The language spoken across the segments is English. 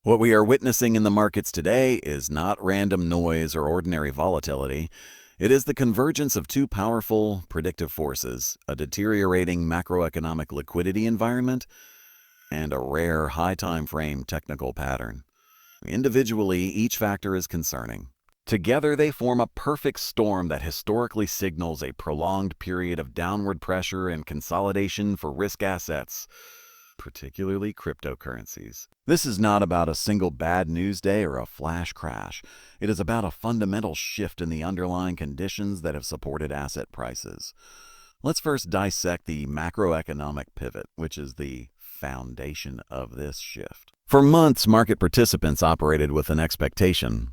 What we are witnessing in the markets today is not random noise or ordinary volatility. It is the convergence of two powerful, predictive forces, a deteriorating macroeconomic liquidity environment and a rare high-time-frame technical pattern. Individually, each factor is concerning. Together, they form a perfect storm that historically signals a prolonged period of downward pressure and consolidation for risk assets, particularly cryptocurrencies. This is not about a single bad news day or a flash crash. It is about a fundamental shift in the underlying conditions that have supported asset prices. Let's first dissect the macroeconomic pivot, which is the foundation of this shift. For months, market participants operated with an expectation,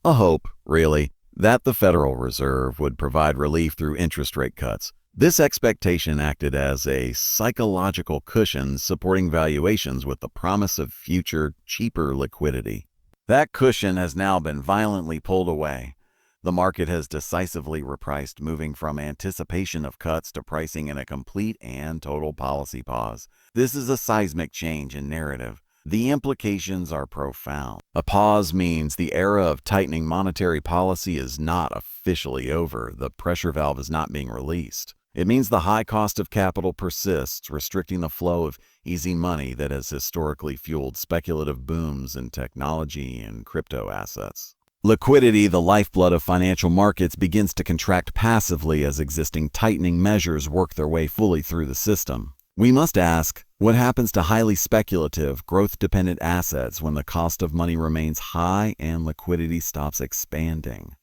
a hope, really, that the Federal Reserve would provide relief through interest rate cuts. This expectation acted as a psychological cushion supporting valuations with the promise of future, cheaper liquidity. That cushion has now been violently pulled away. The market has decisively repriced, moving from anticipation of cuts to pricing in a complete and total policy pause. This is a seismic change in narrative. The implications are profound. A pause means the era of tightening monetary policy is not officially over. The pressure valve is not being released. It means the high cost of capital persists, restricting the flow of easy money that has historically fueled speculative booms in technology and crypto assets. Liquidity, the lifeblood of financial markets, begins to contract passively as existing tightening measures work their way fully through the system. We must ask, what happens to highly speculative, growth-dependent assets when the cost of money remains high and liquidity stops expanding?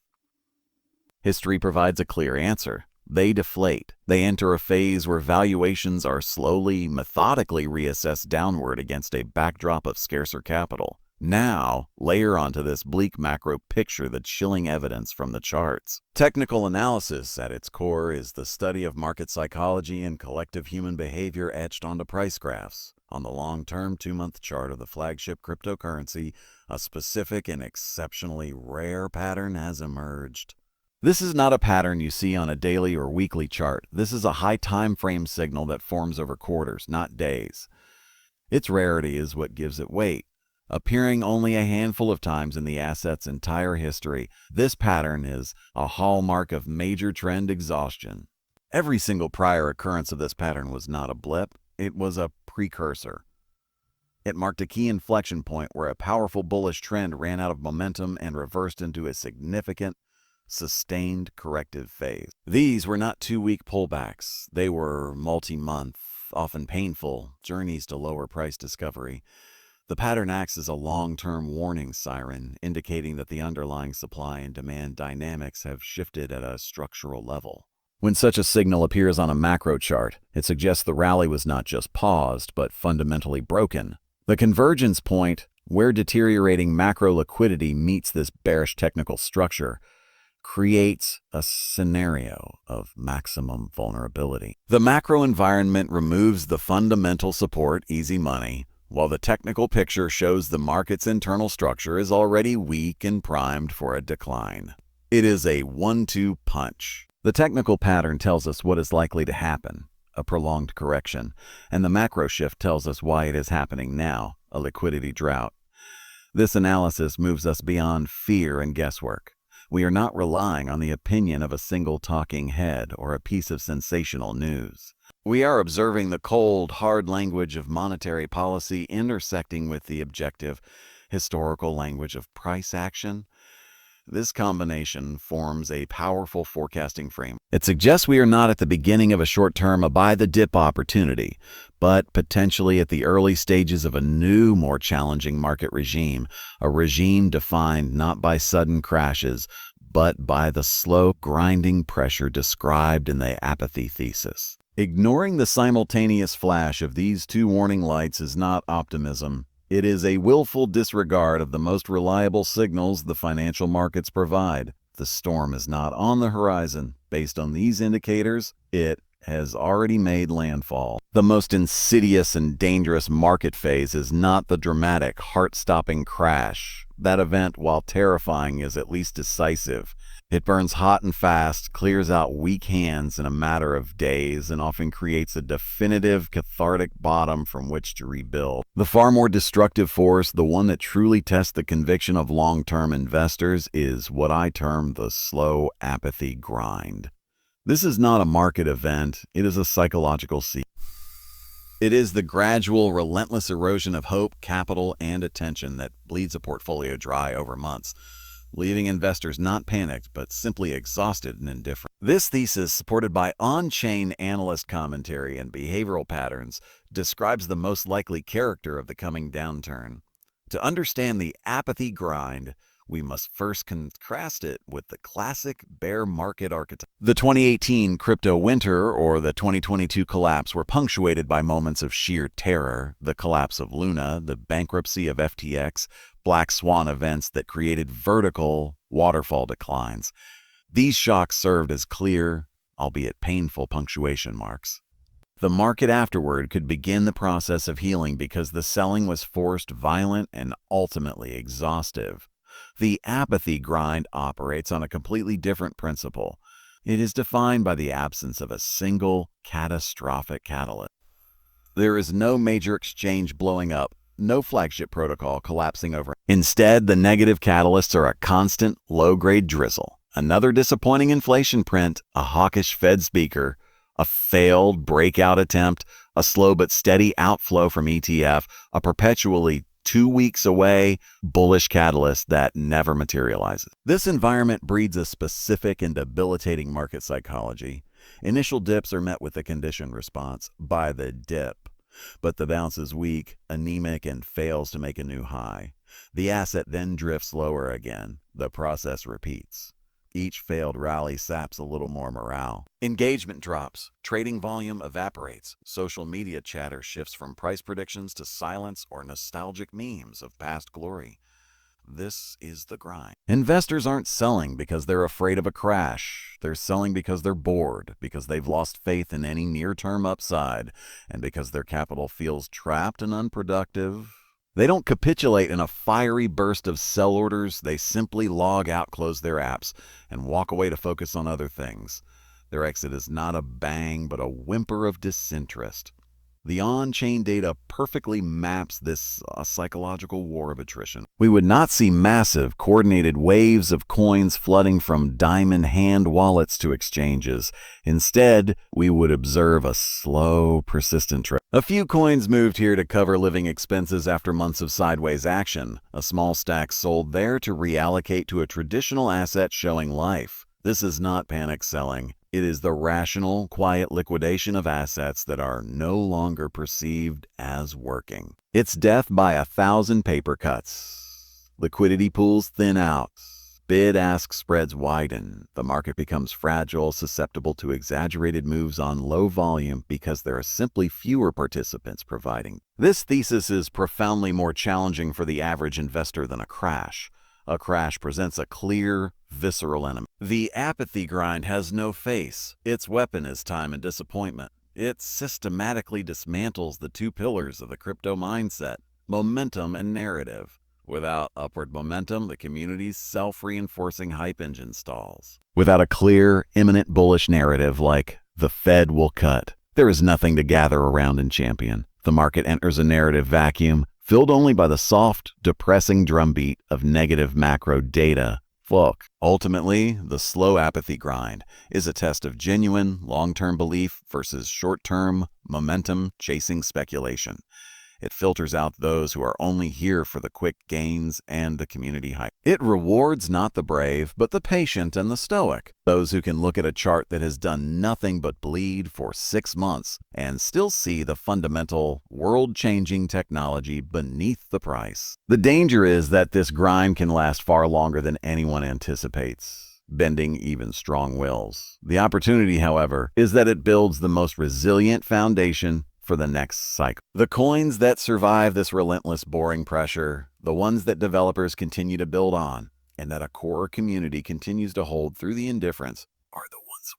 History provides a clear answer. They deflate. They enter a phase where valuations are slowly, methodically reassessed downward against a backdrop of scarcer capital. Now, layer onto this bleak macro picture the chilling evidence from the charts. Technical analysis, at its core, is the study of market psychology and collective human behavior etched onto price graphs. On the long-term 2-month chart of the flagship cryptocurrency, a specific and exceptionally rare pattern has emerged. This is not a pattern you see on a daily or weekly chart. This is a high time frame signal that forms over quarters, not days. Its rarity is what gives it weight. Appearing only a handful of times in the asset's entire history, this pattern is a hallmark of major trend exhaustion. Every single prior occurrence of this pattern was not a blip, it was a precursor. It marked a key inflection point where a powerful bullish trend ran out of momentum and reversed into a significant, sustained corrective phase. These were not 2-week pullbacks. They were multi-month, often painful, journeys to lower price discovery. The pattern acts as a long-term warning siren, indicating that the underlying supply and demand dynamics have shifted at a structural level. When such a signal appears on a macro chart, it suggests the rally was not just paused, but fundamentally broken. The convergence point, where deteriorating macro liquidity meets this bearish technical structure, creates a scenario of maximum vulnerability. The macro environment removes the fundamental support, easy money, while the technical picture shows the market's internal structure is already weak and primed for a decline. It is a 1-2 punch. The technical pattern tells us what is likely to happen, a prolonged correction, and the macro shift tells us why it is happening now, a liquidity drought. This analysis moves us beyond fear and guesswork. We are not relying on the opinion of a single talking head or a piece of sensational news. We are observing the cold, hard language of monetary policy intersecting with the objective, historical language of price action. This combination forms a powerful forecasting frame. It suggests we are not at the beginning of a short-term buy-the-dip opportunity, but potentially at the early stages of a new, more challenging market regime, a regime defined not by sudden crashes, but by the slow, grinding pressure described in the apathy thesis. Ignoring the simultaneous flash of these two warning lights is not optimism. It is a willful disregard of the most reliable signals the financial markets provide. The storm is not on the horizon. Based on these indicators, it has already made landfall. The most insidious and dangerous market phase is not the dramatic, heart-stopping crash, That event, while terrifying, is at least decisive. It burns hot and fast, clears out weak hands in a matter of days, and often creates a definitive, cathartic bottom from which to rebuild. The far more destructive force, the one that truly tests the conviction of long-term investors, is what I term the slow apathy grind. This is not a market event, it is a psychological siege. It is the gradual, relentless erosion of hope, capital, and attention that bleeds a portfolio dry over months, leaving investors not panicked, but simply exhausted and indifferent. This thesis, supported by on-chain analyst commentary and behavioral patterns, describes the most likely character of the coming downturn. To understand the apathy grind, we must first contrast it with the classic bear market archetype. The 2018 crypto winter or the 2022 collapse were punctuated by moments of sheer terror: the collapse of Luna, the bankruptcy of FTX, black swan events that created vertical waterfall declines. These shocks served as clear, albeit painful, punctuation marks. The market afterward could begin the process of healing because the selling was forced, violent, and ultimately exhaustive. The apathy grind operates on a completely different principle. It is defined by the absence of a single catastrophic catalyst. There is no major exchange blowing up, no flagship protocol collapsing over. Instead, the negative catalysts are a constant, low-grade drizzle. Another disappointing inflation print, a hawkish Fed speaker, a failed breakout attempt, a slow but steady outflow from ETF, a perpetually 2 weeks away bullish catalyst that never materializes. This environment breeds a specific and debilitating market psychology. Initial dips are met with a conditioned response: buy the dip. But the bounce is weak, anemic, and fails to make a new high. The asset then drifts lower again. The process repeats. Each failed rally saps a little more morale. Engagement drops, trading volume evaporates, social media chatter shifts from price predictions to silence or nostalgic memes of past glory. This is the grind. Investors aren't selling because they're afraid of a crash. They're selling because they're bored, because they've lost faith in any near-term upside, and because their capital feels trapped and unproductive. They don't capitulate in a fiery burst of sell orders. They simply log out, close their apps, and walk away to focus on other things. Their exit is not a bang, but a whimper of disinterest. The on-chain data perfectly maps this psychological war of attrition. We would not see massive, coordinated waves of coins flooding from diamond hand wallets to exchanges. Instead, we would observe a slow, persistent trend. A few coins moved here to cover living expenses after months of sideways action. A small stack sold there to reallocate to a traditional asset showing life. This is not panic selling. It is the rational, quiet liquidation of assets that are no longer perceived as working. It's death by 1,000 paper cuts. Liquidity pools thin out. Bid-ask spreads widen. The market becomes fragile, susceptible to exaggerated moves on low volume because there are simply fewer participants providing. This thesis is profoundly more challenging for the average investor than a crash. A crash presents a clear, visceral enemy. The apathy grind has no face. Its weapon is time and disappointment. It systematically dismantles the two pillars of the crypto mindset: momentum and narrative. Without upward momentum, the community's self-reinforcing hype engine stalls. Without a clear, imminent bullish narrative like "the Fed will cut," there is nothing to gather around and champion. The market enters a narrative vacuum, filled only by the soft, depressing drumbeat of negative macro data. Look, ultimately, the slow apathy grind is a test of genuine, long-term belief versus short-term, momentum-chasing speculation. It filters out those who are only here for the quick gains and the community hype. It rewards not the brave, but the patient and the stoic. Those who can look at a chart that has done nothing but bleed for 6 months and still see the fundamental, world-changing technology beneath the price. The danger is that this grind can last far longer than anyone anticipates, bending even strong wills. The opportunity, however, is that it builds the most resilient foundation for the next cycle. The coins that survive this relentless, boring pressure, the ones that developers continue to build on, and that a core community continues to hold through the indifference, are the ones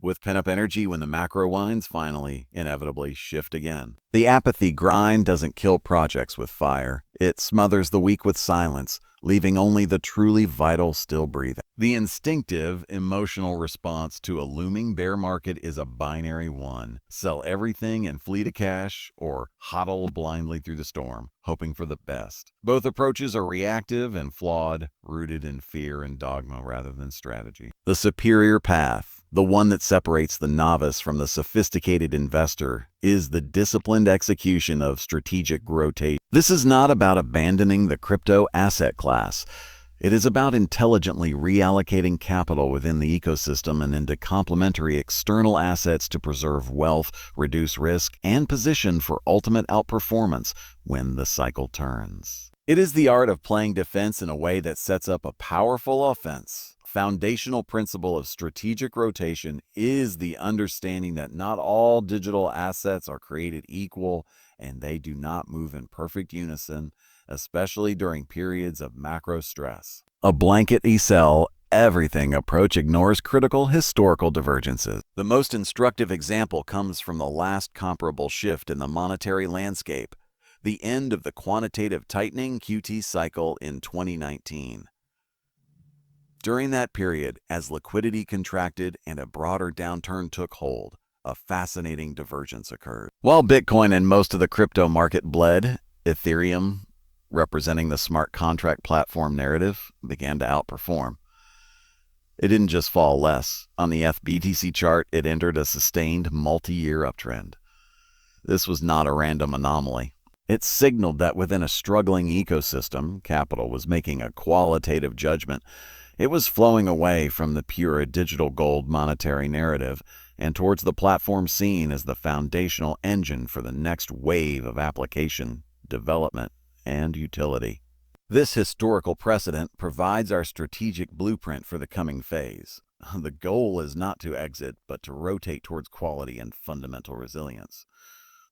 with pent-up energy when the macro winds finally, inevitably shift again. The apathy grind doesn't kill projects with fire. It smothers the weak with silence, leaving only the truly vital still breathing. The instinctive, emotional response to a looming bear market is a binary one. Sell everything and flee to cash, or hodl blindly through the storm, hoping for the best. Both approaches are reactive and flawed, rooted in fear and dogma rather than strategy. The superior path, the one that separates the novice from the sophisticated investor, is the disciplined execution of strategic rotation. This is not about abandoning the crypto asset class. It is about intelligently reallocating capital within the ecosystem and into complementary external assets to preserve wealth, reduce risk, and position for ultimate outperformance when the cycle turns. It is the art of playing defense in a way that sets up a powerful offense. Foundational principle of strategic rotation is the understanding that not all digital assets are created equal and they do not move in perfect unison, especially during periods of macro stress. A blanket sell everything approach ignores critical historical divergences. The most instructive example comes from the last comparable shift in the monetary landscape, the end of the quantitative tightening QT cycle in 2019. During that period, as liquidity contracted and a broader downturn took hold, a fascinating divergence occurred. While Bitcoin and most of the crypto market bled, Ethereum, representing the smart contract platform narrative, began to outperform. It didn't just fall less. On the FBTC chart, it entered a sustained multi-year uptrend. This was not a random anomaly. It signaled that within a struggling ecosystem, capital was making a qualitative judgment. It was flowing away from the pure digital gold monetary narrative and towards the platform seen as the foundational engine for the next wave of application, development, and utility. This historical precedent provides our strategic blueprint for the coming phase. The goal is not to exit, but to rotate towards quality and fundamental resilience.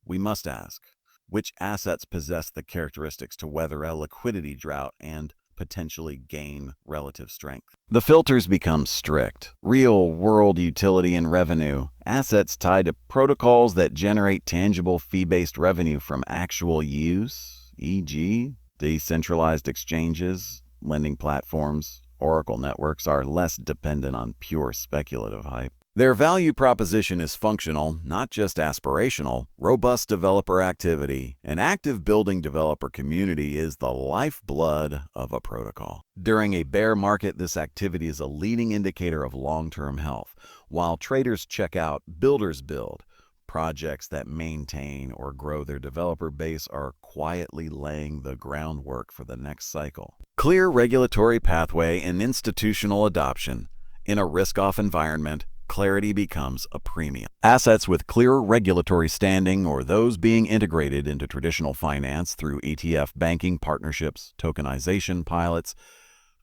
We must ask, which assets possess the characteristics to weather a liquidity drought and potentially gain relative strength? The filters become strict. Real-world utility and revenue, assets tied to protocols that generate tangible fee-based revenue from actual use, e.g., decentralized exchanges, lending platforms, Oracle networks, are less dependent on pure speculative hype. Their value proposition is functional, not just aspirational. Robust developer activity. An active building developer community is the lifeblood of a protocol. During a bear market, this activity is a leading indicator of long-term health. While traders check out, builders build. Projects that maintain or grow their developer base are quietly laying the groundwork for the next cycle. Clear regulatory pathway and institutional adoption. In a risk-off environment, clarity becomes a premium. Assets with clear regulatory standing, or those being integrated into traditional finance through ETF banking partnerships, tokenization pilots,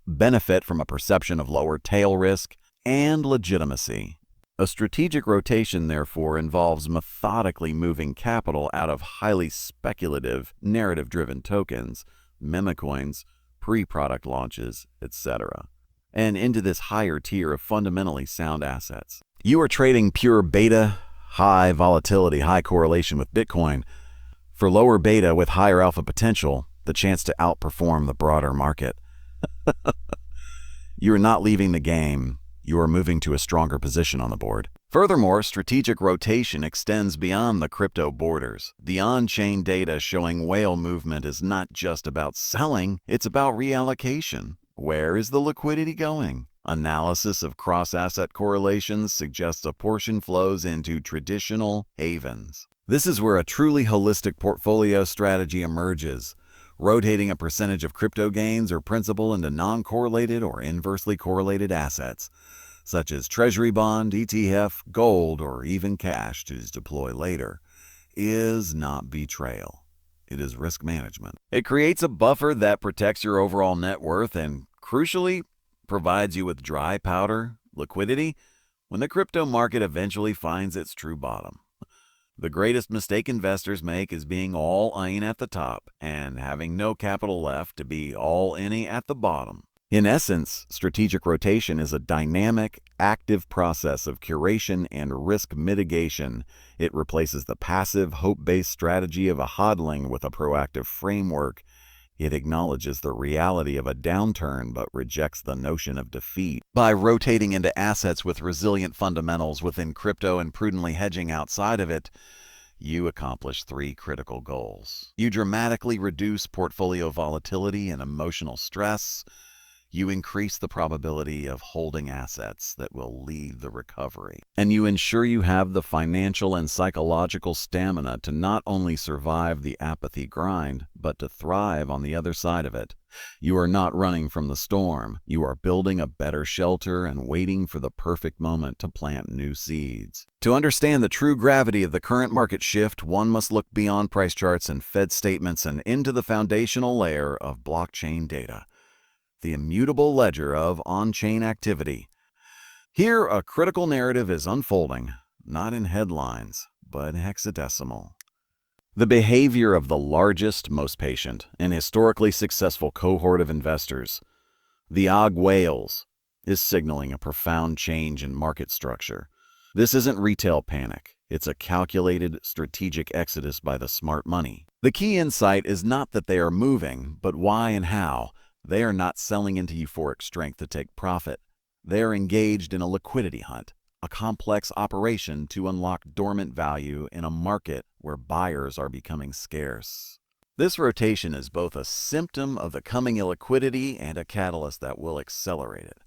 benefit from a perception of lower tail risk and legitimacy. A strategic rotation, therefore, involves methodically moving capital out of highly speculative, narrative-driven tokens, meme coins, pre-product launches, etc., and into this higher tier of fundamentally sound assets. You are trading pure beta, high volatility, high correlation with Bitcoin, for lower beta with higher alpha potential, the chance to outperform the broader market. You are not leaving the game. You are moving to a stronger position on the board. Furthermore, strategic rotation extends beyond the crypto borders. The on-chain data showing whale movement is not just about selling, it's about reallocation. Where is the liquidity going? Analysis of cross-asset correlations suggests a portion flows into traditional havens. This is where a truly holistic portfolio strategy emerges, rotating a percentage of crypto gains or principal into non-correlated or inversely correlated assets, such as treasury bond, ETF, gold, or even cash to deploy later, is not betrayal. It is risk management. It creates a buffer that protects your overall net worth and, crucially, provides you with dry powder, liquidity, when the crypto market eventually finds its true bottom. The greatest mistake investors make is being all in at the top and having no capital left to be all in at the bottom. In essence, strategic rotation is a dynamic, active process of curation and risk mitigation. It replaces the passive, hope-based strategy of a hodling with a proactive framework. It acknowledges the reality of a downturn but rejects the notion of defeat. By rotating into assets with resilient fundamentals within crypto and prudently hedging outside of it, you accomplish three critical goals. You dramatically reduce portfolio volatility and emotional stress. You increase the probability of holding assets that will lead the recovery. And you ensure you have the financial and psychological stamina to not only survive the apathy grind, but to thrive on the other side of it. You are not running from the storm. You are building a better shelter and waiting for the perfect moment to plant new seeds. To understand the true gravity of the current market shift, one must look beyond price charts and Fed statements and into the foundational layer of blockchain data, the immutable ledger of on-chain activity. Here, a critical narrative is unfolding, not in headlines, but hexadecimal. The behavior of the largest, most patient, and historically successful cohort of investors, the Og whales, is signaling a profound change in market structure. This isn't retail panic. It's a calculated, strategic exodus by the smart money. The key insight is not that they are moving, but why and how. They are not selling into euphoric strength to take profit. They are engaged in a liquidity hunt, a complex operation to unlock dormant value in a market where buyers are becoming scarce. This rotation is both a symptom of the coming illiquidity and a catalyst that will accelerate it.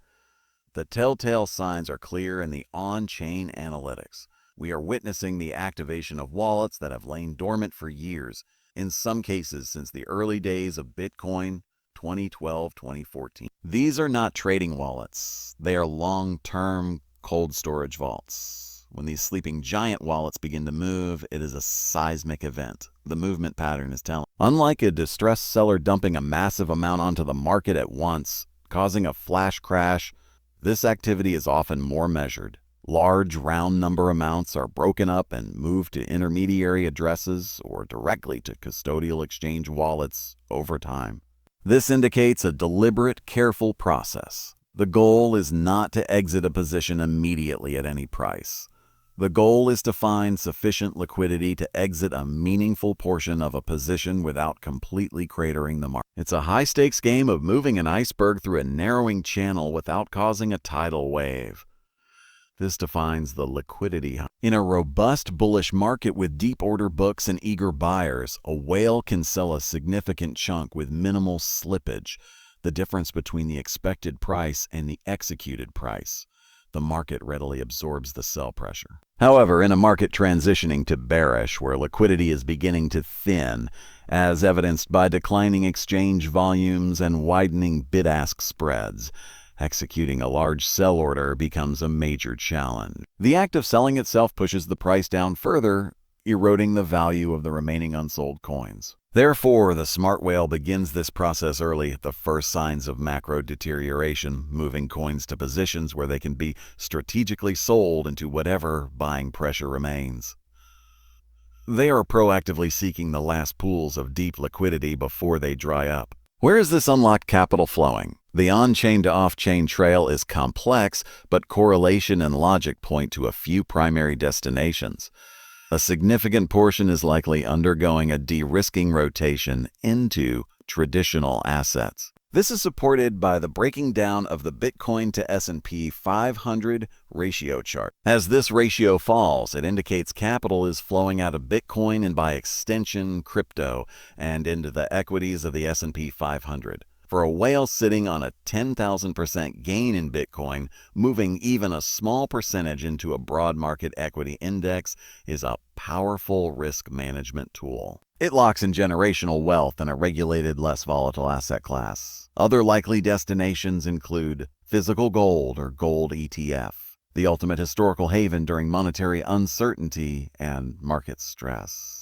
The telltale signs are clear in the on-chain analytics. We are witnessing the activation of wallets that have lain dormant for years, in some cases since the early days of Bitcoin, 2012-2014. These are not trading wallets. They are long-term cold storage vaults. When these sleeping giant wallets begin to move, it is a seismic event. The movement pattern is telling. Unlike a distressed seller dumping a massive amount onto the market at once, causing a flash crash, this activity is often more measured. Large round number amounts are broken up and moved to intermediary addresses or directly to custodial exchange wallets over time. This indicates a deliberate, careful process. The goal is not to exit a position immediately at any price. The goal is to find sufficient liquidity to exit a meaningful portion of a position without completely cratering the market. It's a high-stakes game of moving an iceberg through a narrowing channel without causing a tidal wave. This defines the liquidity hunt. In a robust bullish market with deep order books and eager buyers, a whale can sell a significant chunk with minimal slippage, the difference between the expected price and the executed price. The market readily absorbs the sell pressure. However, in a market transitioning to bearish, where liquidity is beginning to thin, as evidenced by declining exchange volumes and widening bid-ask spreads, executing a large sell order becomes a major challenge. The act of selling itself pushes the price down further, eroding the value of the remaining unsold coins. Therefore, the smart whale begins this process early at the first signs of macro deterioration, moving coins to positions where they can be strategically sold into whatever buying pressure remains. They are proactively seeking the last pools of deep liquidity before they dry up. Where is this unlocked capital flowing? The on-chain to off-chain trail is complex, but correlation and logic point to a few primary destinations. A significant portion is likely undergoing a de-risking rotation into traditional assets. This is supported by the breaking down of the Bitcoin to S&P 500 ratio chart. As this ratio falls, it indicates capital is flowing out of Bitcoin and by extension crypto and into the equities of the S&P 500. For a whale sitting on a 10,000% gain in Bitcoin, moving even a small percentage into a broad market equity index is a powerful risk management tool. It locks in generational wealth in a regulated, less volatile asset class. Other likely destinations include physical gold or gold ETF, the ultimate historical haven during monetary uncertainty and market stress.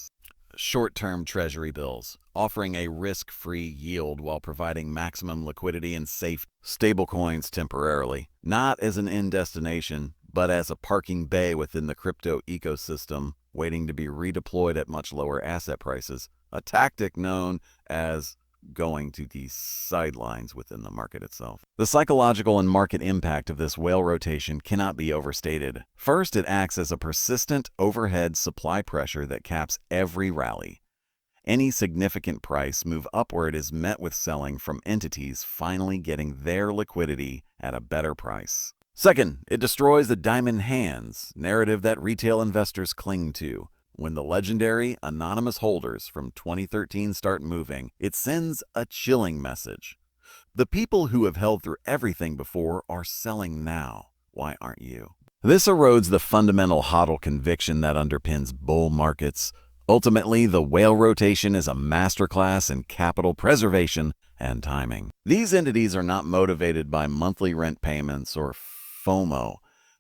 Short-term treasury bills, offering a risk-free yield while providing maximum liquidity and safe stablecoins temporarily, not as an end destination, but as a parking bay within the crypto ecosystem, waiting to be redeployed at much lower asset prices, a tactic known as going to the sidelines within the market itself. The psychological and market impact of this whale rotation cannot be overstated. First, it acts as a persistent overhead supply pressure that caps every rally. Any significant price move upward is met with selling from entities finally getting their liquidity at a better price. Second, it destroys the diamond hands narrative that retail investors cling to. When the legendary anonymous holders from 2013 start moving, it sends a chilling message. The people who have held through everything before are selling now. Why aren't you? This erodes the fundamental HODL conviction that underpins bull markets. Ultimately, the whale rotation is a masterclass in capital preservation and timing. These entities are not motivated by monthly rent payments or FOMO.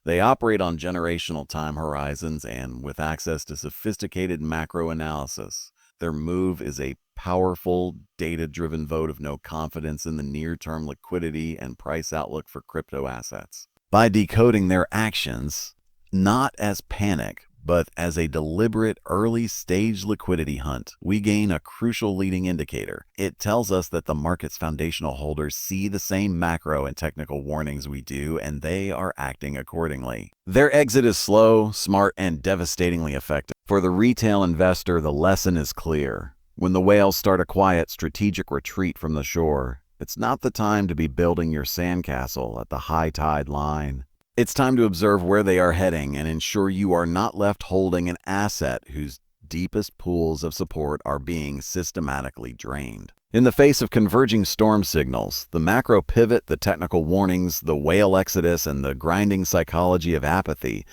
They operate on generational time horizons and with access to sophisticated macro analysis. Their move is a powerful, data-driven vote of no confidence in the near-term liquidity and price outlook for crypto assets. By decoding their actions, not as panic, but as a deliberate early-stage liquidity hunt, we gain a crucial leading indicator. It tells us that the market's foundational holders see the same macro and technical warnings we do, and they are acting accordingly. Their exit is slow, smart, and devastatingly effective. For the retail investor, the lesson is clear. When the whales start a quiet, strategic retreat from the shore, it's not the time to be building your sandcastle at the high tide line. It's time to observe where they are heading and ensure you are not left holding an asset whose deepest pools of support are being systematically drained. In the face of converging storm signals, the macro pivot, the technical warnings, the whale exodus, and the grinding psychology of apathy,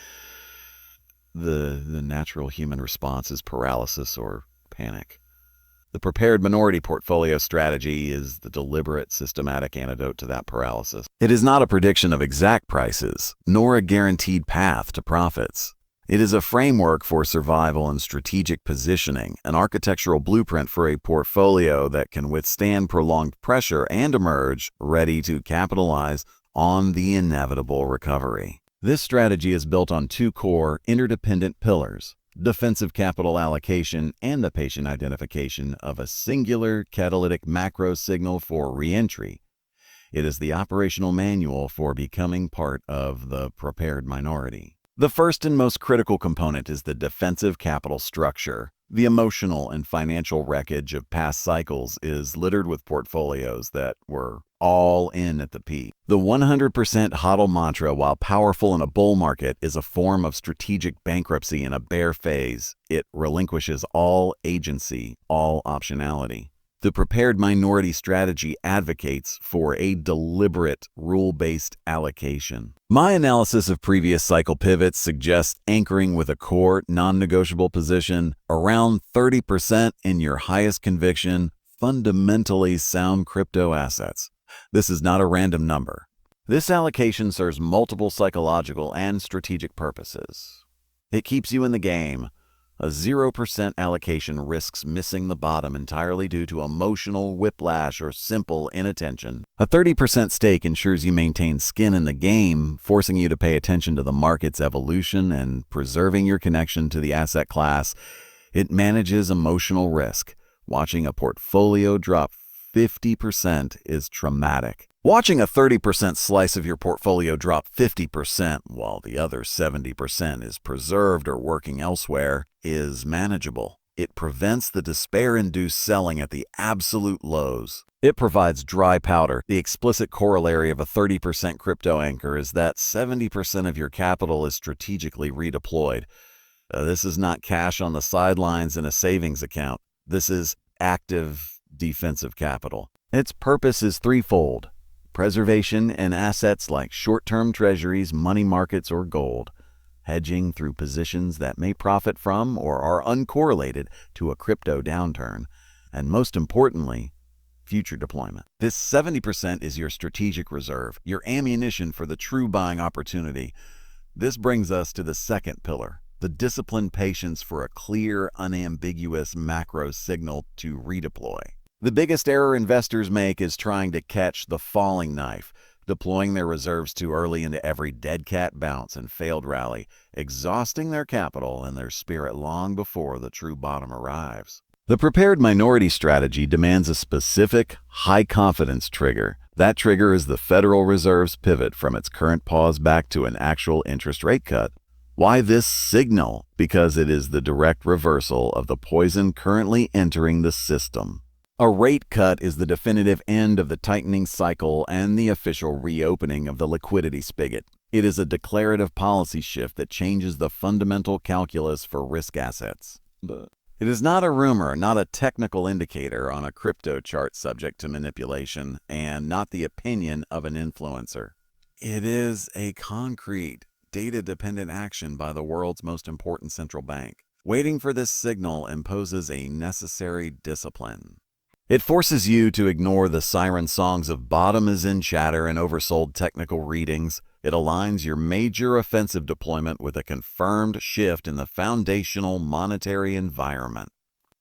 the natural human response is paralysis or panic. The prepared minority portfolio strategy is the deliberate, systematic antidote to that paralysis. It is not a prediction of exact prices, nor a guaranteed path to profits. It is a framework for survival and strategic positioning, an architectural blueprint for a portfolio that can withstand prolonged pressure and emerge ready to capitalize on the inevitable recovery. This strategy is built on two core, interdependent pillars: defensive capital allocation and the patient identification of a singular catalytic macro signal for re-entry. It is the operational manual for becoming part of the prepared minority. The first and most critical component is the defensive capital structure. The emotional and financial wreckage of past cycles is littered with portfolios that were all in at the peak. The 100% HODL mantra, while powerful in a bull market, is a form of strategic bankruptcy in a bear phase. It relinquishes all agency, all optionality. The prepared minority strategy advocates for a deliberate, rule-based allocation. My analysis of previous cycle pivots suggests anchoring with a core, non-negotiable position around 30% in your highest conviction, fundamentally sound crypto assets. This is not a random number. This allocation serves multiple psychological and strategic purposes. It keeps you in the game. A 0% allocation risks missing the bottom entirely due to emotional whiplash or simple inattention. A 30% stake ensures you maintain skin in the game, forcing you to pay attention to the market's evolution and preserving your connection to the asset class. It manages emotional risk. Watching a portfolio drop 50% is traumatic. Watching a 30% slice of your portfolio drop 50% while the other 70% is preserved or working elsewhere is manageable. It prevents the despair-induced selling at the absolute lows. It provides dry powder. The explicit corollary of a 30% crypto anchor is that 70% of your capital is strategically redeployed. This is not cash on the sidelines in a savings account. This is active defensive capital. Its purpose is threefold: preservation in assets like short-term treasuries, money markets, or gold, hedging through positions that may profit from or are uncorrelated to a crypto downturn, and most importantly, future deployment. This 70% is your strategic reserve, your ammunition for the true buying opportunity. This brings us to the second pillar: the disciplined patience for a clear, unambiguous macro signal to redeploy. The biggest error investors make is trying to catch the falling knife, deploying their reserves too early into every dead cat bounce and failed rally, exhausting their capital and their spirit long before the true bottom arrives. The prepared minority strategy demands a specific, high-confidence trigger. That trigger is the Federal Reserve's pivot from its current pause back to an actual interest rate cut. Why this signal? Because it is the direct reversal of the poison currently entering the system. A rate cut is the definitive end of the tightening cycle and the official reopening of the liquidity spigot. It is a declarative policy shift that changes the fundamental calculus for risk assets. It is not a rumor, not a technical indicator on a crypto chart subject to manipulation, and not the opinion of an influencer. It is a concrete, data-dependent action by the world's most important central bank. Waiting for this signal imposes a necessary discipline. It forces you to ignore the siren songs of bottom is in chatter and oversold technical readings. It aligns your major offensive deployment with a confirmed shift in the foundational monetary environment.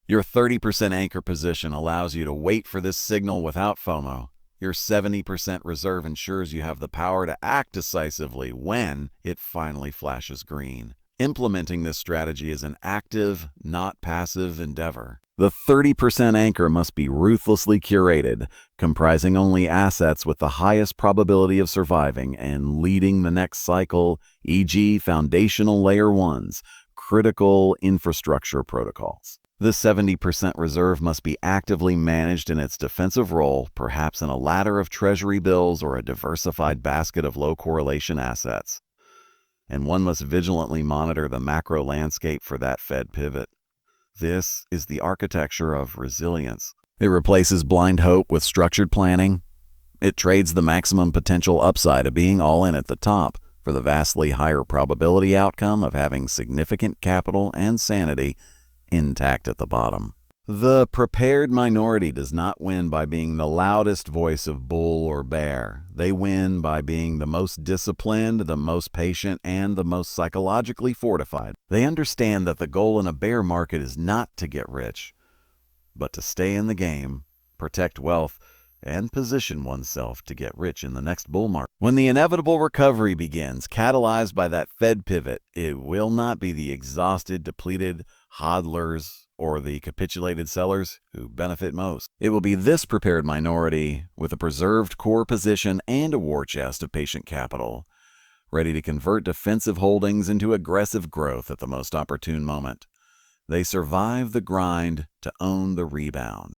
Your 30% anchor position allows you to wait for this signal without FOMO. Your 70% reserve ensures you have the power to act decisively when it finally flashes green. Implementing this strategy is an active, not passive endeavor. The 30% anchor must be ruthlessly curated, comprising only assets with the highest probability of surviving and leading the next cycle, e.g. foundational layer 1s, critical infrastructure protocols. The 70% reserve must be actively managed in its defensive role, perhaps in a ladder of treasury bills or a diversified basket of low-correlation assets. And one must vigilantly monitor the macro landscape for that Fed pivot. This is the architecture of resilience. It replaces blind hope with structured planning. It trades the maximum potential upside of being all in at the top for the vastly higher probability outcome of having significant capital and sanity intact at the bottom. The prepared minority does not win by being the loudest voice of bull or bear. They win by being the most disciplined, the most patient, and the most psychologically fortified. They understand that the goal in a bear market is not to get rich, but to stay in the game, protect wealth, and position oneself to get rich in the next bull market. When the inevitable recovery begins, catalyzed by that Fed pivot, it will not be the exhausted, depleted hodlers or the capitulated sellers who benefit most. It will be this prepared minority with a preserved core position and a war chest of patient capital, ready to convert defensive holdings into aggressive growth at the most opportune moment. They survive the grind to own the rebound.